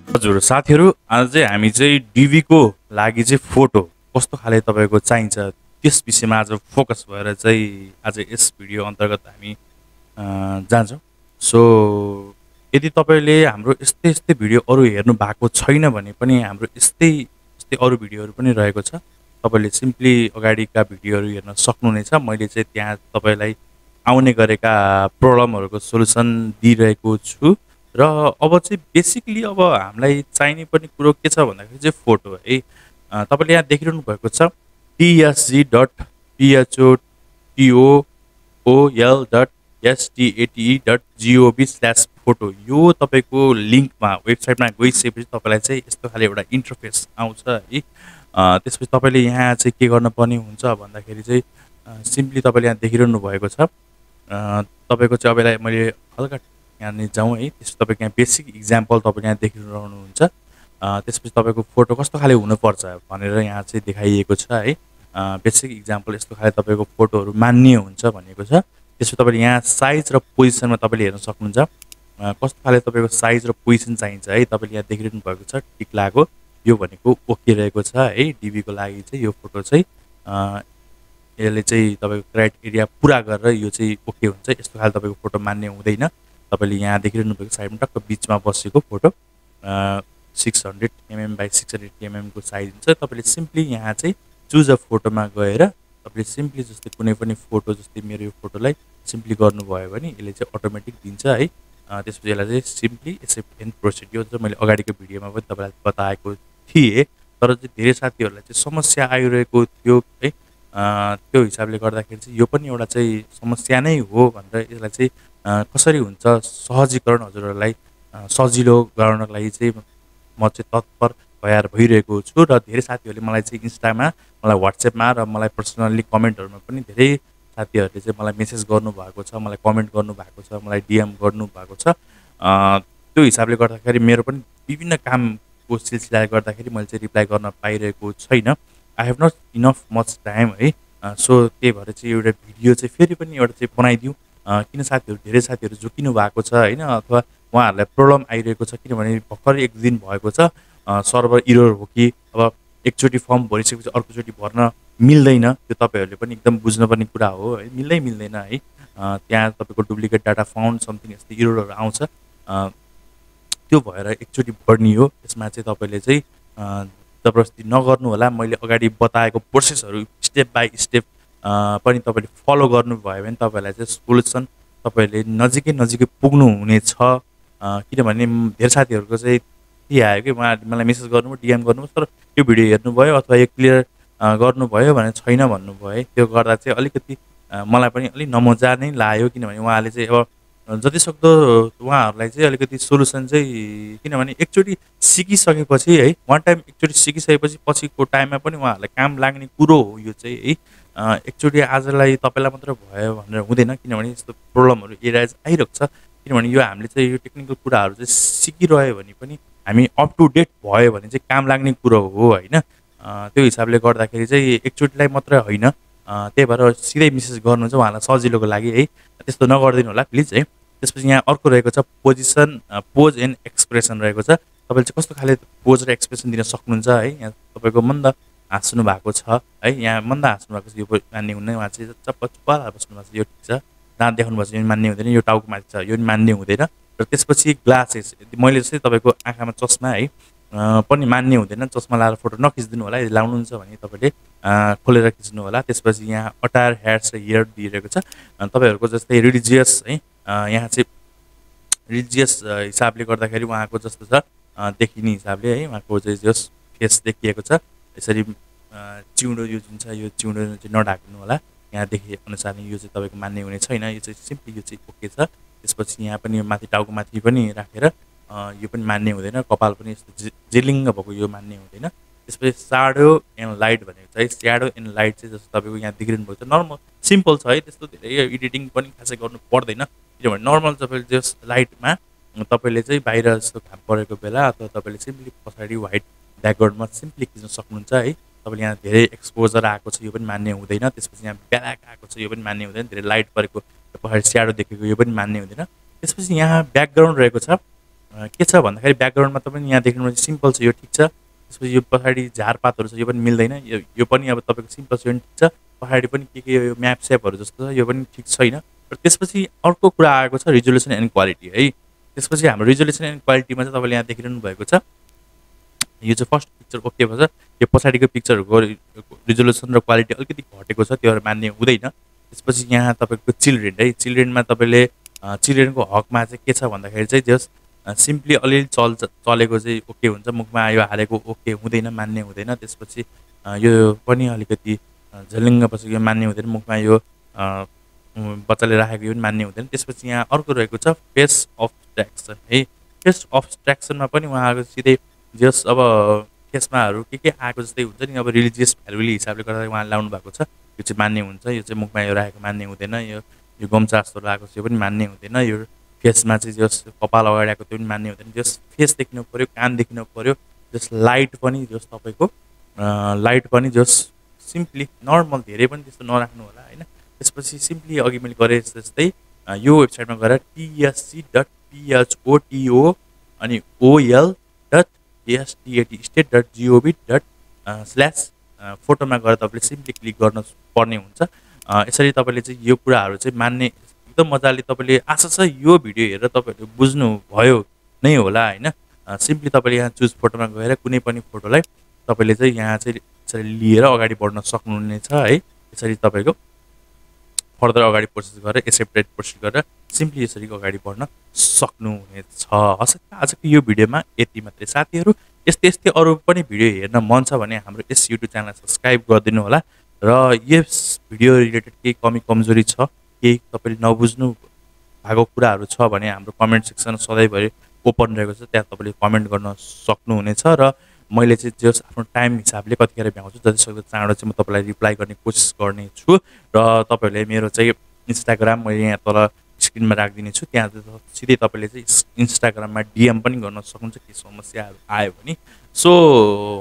हजुर साथीहरू आज चाहिँ हामी चाहिँ डिभीको लागि चाहिँ फोटो कस्तो खाले तपाईँको चाहिन्छ त्यस विषयमा आज फोकस भएर चाहिँ आज यस भिडियो अन्तर्गत हामी जान्छौँ। सो यदि तपाईँले हाम्रो यस्तै यस्तै भिडियो अरू हेर्नु भएको छैन भने पनि हाम्रो यस्तै यस्तै अरू भिडियोहरू पनि रहेको छ। तपाईँले सिम्पली अगाडिका भिडियोहरू हेर्न सक्नुहुनेछ। मैले चाहिँ त्यहाँ तपाईँलाई आउने गरेका प्रब्लमहरूको सोल्युसन दिइरहेको छु। र अब चाहिँ बेसिकली अब हामीलाई चाहिने पनि कुरो के छ भन्दाखेरि चाहिँ फोटो है। तपाईँले यहाँ देखिरहनु भएको छ tsg.photool.state.gov/photo यो तपाईँको लिङ्कमा वेबसाइटमा गइसकेपछि तपाईँलाई चाहिँ यस्तो खाले एउटा इन्टरफेस आउँछ है। त्यसपछि तपाईँले यहाँ चाहिँ के गर्नुपर्ने हुन्छ भन्दाखेरि चाहिँ सिम्पली तपाईँले यहाँ देखिरहनु भएको छ। तपाईँको चाहिँ अब यसलाई मैले हल्का यहाँ जाउँ है। त्यसपछि तपाईँको यहाँ बेसिक इक्जाम्पल तपाईँले यहाँ देखिरहनुहुन्छ। त्यसपछि तपाईँको फोटो कस्तो खाले हुनुपर्छ भनेर यहाँ चाहिँ देखाइएको छ है। बेसिक इक्जाम्पल यस्तो खाले तपाईँको फोटोहरू मान्य हुन्छ भनेको छ। त्यसपछि तपाईँले यहाँ साइज र पोजिसनमा तपाईँले हेर्न सक्नुहुन्छ कस्तो खाले तपाईँको साइज र पोजिसन चाहिन्छ है। तपाईँले यहाँ देखिरहनु भएको छ टिक लागो यो भनेको ओके रहेको छ है। डिबीको लागि चाहिँ यो फोटो चाहिँ यसले चाहिँ तपाईँको क्राइटेरिया पुरा गरेर यो चाहिँ ओके हुन्छ। यस्तो खाले तपाईँको फोटो मान्य हुँदैन। तपाईँले यहाँ देखिरहनु भएको साइडमा टक्क बिचमा बसेको फोटो 600 mm by 600 mm को साइज हुन्छ। तपाईँले सिम्पली यहाँ चाहिँ चुज अ फोटोमा गएर तपाईँले सिम्पली जस्तै कुनै पनि फोटो जस्तै मेरो यो फोटोलाई सिम्पली गर्नुभयो भने यसले चाहिँ अटोमेटिक दिन्छ है। त्यसपछि यसलाई चाहिँ सिम्पली एक्सेप्ट एन्ड प्रोसिड यो चाहिँ मैले अगाडिको भिडियोमा पनि तपाईँलाई बताएको थिएँ। तर चाहिँ धेरै साथीहरूलाई चाहिँ समस्या आइरहेको थियो है। त्यो हिसाबले गर्दाखेरि चाहिँ यो पनि एउटा चाहिँ समस्या नै हो भनेर यसलाई चाहिँ कसरी हुन्छ सहजीकरण हजुरहरूलाई सजिलो गराउनको लागि चाहिँ म चाहिँ तत्पर तयार भइरहेको छु। र धेरै साथीहरूले मलाई चाहिँ इन्स्टामा मलाई वाट्सएपमा र मलाई पर्सनल्ली कमेन्टहरूमा पनि धेरै साथीहरूले चाहिँ मलाई मेसेज गर्नुभएको छ, मलाई कमेन्ट गर्नुभएको छ, मलाई डिएम गर्नुभएको छ। त्यो हिसाबले गर्दाखेरि मेरो पनि विभिन्न कामको सिलसिलाले गर्दाखेरि मैले चाहिँ रिप्लाई गर्न पाइरहेको छैन। I have not enough much time है। सो त्यही भएर चाहिँ एउटा भिडियो चाहिँ फेरि पनि एउटा चाहिँ बनाइदिउँ। किन साथीहरू धेरै साथीहरू झुकिनु भएको छ होइन, अथवा उहाँहरूलाई प्रब्लम आइरहेको छ किनभने भर्खर एक दिन भएको छ सर्भर इरर हो कि अब एकचोटि फर्म भरिसकेपछि अर्कोचोटि भर्न मिल्दैन। त्यो तपाईँहरूले पनि एकदम बुझ्नुपर्ने कुरा हो है। मिल्दैन है। त्यहाँ तपाईँको डुप्लिकेट डाटा फाउन्ड समथिङ यस्तै इररहरू आउँछ। त्यो भएर एकचोटि भर्नी हो। यसमा चाहिँ तपाईँले चाहिँ जबरजस्ती नगर्नु होला। मैले अगाडि बताएको प्रोसेसहरू स्टेप बाई स्टेप पनि तपाईँले फलो गर्नुभयो भने तपाईँलाई चाहिँ सोल्युसन तपाईँले नजिकै पुग्नु हुनेछ। किनभने धेरै साथीहरूको चाहिँ के आयो कि उहाँहरूले मलाई मेसेज गर्नुभयो, डिएम गर्नुभयो, तर यो भिडियो हेर्नुभयो अथवा यो क्लियर गर्नुभयो भने छैन भन्नुभयो है। त्यो गर्दा चाहिँ अलिकति मलाई पनि अलिक नमजा नै लाग्यो। किनभने उहाँले चाहिँ अब जतिसक्दो उहाँहरूलाई चाहिँ अलिकति सोल्युसन चाहिँ किनभने एकचोटि सिकिसकेपछि है, वान टाइम एकचोटि सिकिसकेपछि पछिको टाइममा पनि उहाँहरूलाई काम लाग्ने कुरो हो यो चाहिँ है। एकचोटि आजलाई तपाईँलाई मात्र भयो भनेर हुँदैन। किनभने यस्तो प्रब्लमहरू एराइज आइरहेको छ। किनभने यो हामीले चाहिँ यो टेक्निकल कुराहरू चाहिँ सिकिरह्यो भने पनि हामी अप टु डेट भयो भने चाहिँ काम लाग्ने कुरो हो होइन। त्यो हिसाबले गर्दाखेरि चाहिँ एकचोटिलाई मात्र होइन। त्यही भएर सिधै मेसेज गर्नु चाहिँ उहाँलाई सजिलोको लागि है। त्यस्तो नगरिदिनु होला प्लिज है। त्यसपछि यहाँ अर्को रहेको छ पोज एन्ड एक्सप्रेसन रहेको छ। तपाईँले चाहिँ कस्तो खाले पोज र एक्सप्रेसन दिन सक्नुहुन्छ है। यहाँ तपाईँको मन्द हाँस्नु भएको छ है। यहाँ मन्द हाँस्नु भएको छ यो मान्ने हुँदैन। उहाँ चाहिँ चप्प चुप्प बस्नु भएको छ यो ठिक छ। दाँत देखाउनु भएको छ यो मान्ने हुँदैन। यो टाउको माथि छ यो मान्ने हुँदैन। र त्यसपछि ग्लासेस मैले जस्तै तपाईँको आँखामा चस्मा है पनि मान्ने हुँदैन। चस्मा लाएर फोटो नखिचिदिनु होला। यदि लाउनुहुन्छ भने तपाईँले खोलेर खिच्नु होला। त्यसपछि यहाँ अटायर हेयर्स र हेयर दिइरहेको छ। तपाईँहरूको जस्तै रिलिजियस है, यहाँ चाहिँ रिलिजियस हिसाबले गर्दाखेरि उहाँको जस्तो छ देखिने हिसाबले है, उहाँको चाहिँ जस फेस देखिएको छ। यसरी चिउँडो यो जुन छ यो चिउँडो चाहिँ नढाक्नु होला। यहाँ देखिए अनुसार यो चाहिँ तपाईँको मान्ने हुने छैन। यो चाहिँ सिम्पली यो चाहिँ ओके छ। त्यसपछि यहाँ पनि माथि टाउको माथि पनि राखेर यो पनि मान्ने हुँदैन। कपाल पनि यस्तो जिलिङ्ग भएको यो मान्ने हुँदैन। त्यसपछि स्याडो एन्ड लाइट भनेको चाहिँ स्याडो एन्ड लाइट चाहिँ जस्तो तपाईँको यहाँ देखिरहनु भएको छ नर्मल सिम्पल छ है। त्यस्तो धेरै एडिटिङ पनि खासै गर्नु पर्दैन। किनभने नर्मल तपाईँले जस लाइटमा तपाईँले चाहिँ बाहिर जस्तो घाम परेको बेला अथवा तपाईँले सिम्पली पछाडि व्हाइट ब्याकग्राउन्डमा सिम्पली खिच्न सक्नुहुन्छ है। तपाईँले यहाँ धेरै एक्सपोजर आएको छ यो पनि मान्ने हुँदैन। त्यसपछि यहाँ ब्ल्याक आएको छ यो पनि मान्ने हुँदैन। धेरै लाइट परेको पछाडि स्याडो देखेको यो पनि मान्ने हुँदैन। त्यसपछि यहाँ ब्याकग्राउन्ड रहेको छ के छ भन्दाखेरि ब्याकग्राउन्डमा तपाईँ यहाँ देख्नुहुन्छ सिम्पल छ, यो ठिक छ। त्यसपछि यो पछाडि झारपातहरू छ, यो पनि मिल्दैन। यो पनि अब तपाईँको सिम्पल छ, यो पनि ठिक छ। पछाडि पनि के यो म्याप स्यापहरू जस्तो छ, यो पनि ठिक छैन। र त्यसपछि अर्को कुरा आएको छ रिजोल्युसन एन्ड क्वालिटी है। त्यसपछि हाम्रो रिजोल्युसन एन्ड क्वालिटीमा चाहिँ तपाईँले यहाँ देखिरहनु भएको छ, यो चाहिँ फर्स्ट पिक्चर ओके भन्छ। यो पछाडिको पिक्चरहरूको रिजोल्युसन र क्वालिटी अलिकति घटेको छ, त्योहरू मान्ने हुँदैन। त्यसपछि यहाँ तपाईँको चिल्ड्रेन है, चिल्ड्रेनमा तपाईँले चिल्ड्रेनको हकमा चाहिँ के छ भन्दाखेरि चाहिँ जस्ट सिम्पली अलिअलि चलेको चाहिँ ओके हुन्छ, मुखमा यो हालेको ओके हुँदैन, मान्ने हुँदैन। त्यसपछि यो पनि अलिकति झलिङ्ग पछि यो मान्ने हुँदैन, मुखमा यो बच्चाले राखेको यो पनि मान्ने हुँदैन। त्यसपछि यहाँ अर्को रहेको छ फेस अब्स्ट्र्याक्सन है। फेस अब्स्ट्र्याक्सनमा पनि उहाँको सिधै जस अब फेसमाहरू के आएको जस्तै हुन्छ नि, अब रिलिजियस भ्यालुले हिसाबले गर्दा उहाँले लाउनु भएको छ, यो चाहिँ मान्ने हुन्छ। यो चाहिँ मुखमा यो राखेको मान्ने हुँदैन, यो गम्चा जस्तो लगाएको छ यो पनि मान्ने हुँदैन। यो फेसमा चाहिँ जस कपाल अगाडि आएको त्यो पनि मान्ने हुँदैन। जस फेस देखिनु पऱ्यो, कान देखिनु पऱ्यो, जस लाइट पनि जस तपाईँको लाइट पनि जस सिम्पली नर्मल, धेरै पनि त्यस्तो नराख्नु होला होइन। त्यसपछि सिम्पली अघि मैले गरेँ जस्तै यो वेबसाइटमा गएर tsc.photo अनि ol.stat.gov./फोटोमा गएर तपाईँले सिम्पली क्लिक गर्न पर्ने हुन्छ। यसरी तपाईँले चाहिँ यो कुराहरू चाहिँ मान्ने एकदम मजाले तपाईँले आशा छ यो भिडियो हेरेर तपाईँहरूले बुझ्नुभयो नै होला होइन। सिम्पली तपाईँले यहाँ चुज फोटोमा गएर कुनै पनि फोटोलाई तपाईँले चाहिँ यहाँ चाहिँ यसरी लिएर अगाडि बढ्न सक्नुहुनेछ है। यसरी तपाईँको फर्दर अगाडि प्रोसेस गरेर एक्सेप्टेड प्रोसेस गरेर सिम्पली यसरी अगाडि बढ्न सक्नुहुनेछ। हस्, आजको यो भिडियोमा यति मात्रै। साथीहरू यस्तै अरू पनि भिडियो हेर्न मन छ भने हाम्रो यस युट्युब च्यानललाई सब्सक्राइब गरिदिनु होला। र यस भिडियो रिलेटेड केही कमी कमजोरी छ, केही तपाईँले नबुझ्नु भएको कुराहरू छ भने हाम्रो कमेन्ट सेक्सन सधैँभरि ओपन रहेको छ, त्यहाँ तपाईँले कमेन्ट गर्न सक्नुहुनेछ। र मैले चाहिँ जस आफ्नो टाइम हिसाबले कतिखेर भ्याउँछु जतिसक्दो चाँडो चाहिँ म तपाईँलाई रिप्लाई गर्ने कोसिस गर्नेछु। र तपाईँहरूले मेरो चाहिँ इन्स्टाग्राम मैले यहाँ तल स्क्रिनमा राखिदिनेछु, त्यहाँ सिधै तपाईँले चाहिँ इन्स्टाग्राममा डिएम पनि गर्न सक्नुहुन्छ केही समस्याहरू आयो भने। सो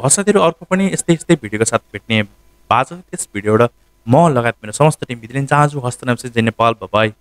हस्तातिर अर्को पनि यस्तै भिडियोको साथ भेट्ने बाजा। त्यस भिडियोबाट म लगायत मेरो समस्त टिम भित्रिन चाहन्छु। हस्त नाम चाहिँ जय नेपाल, बाई।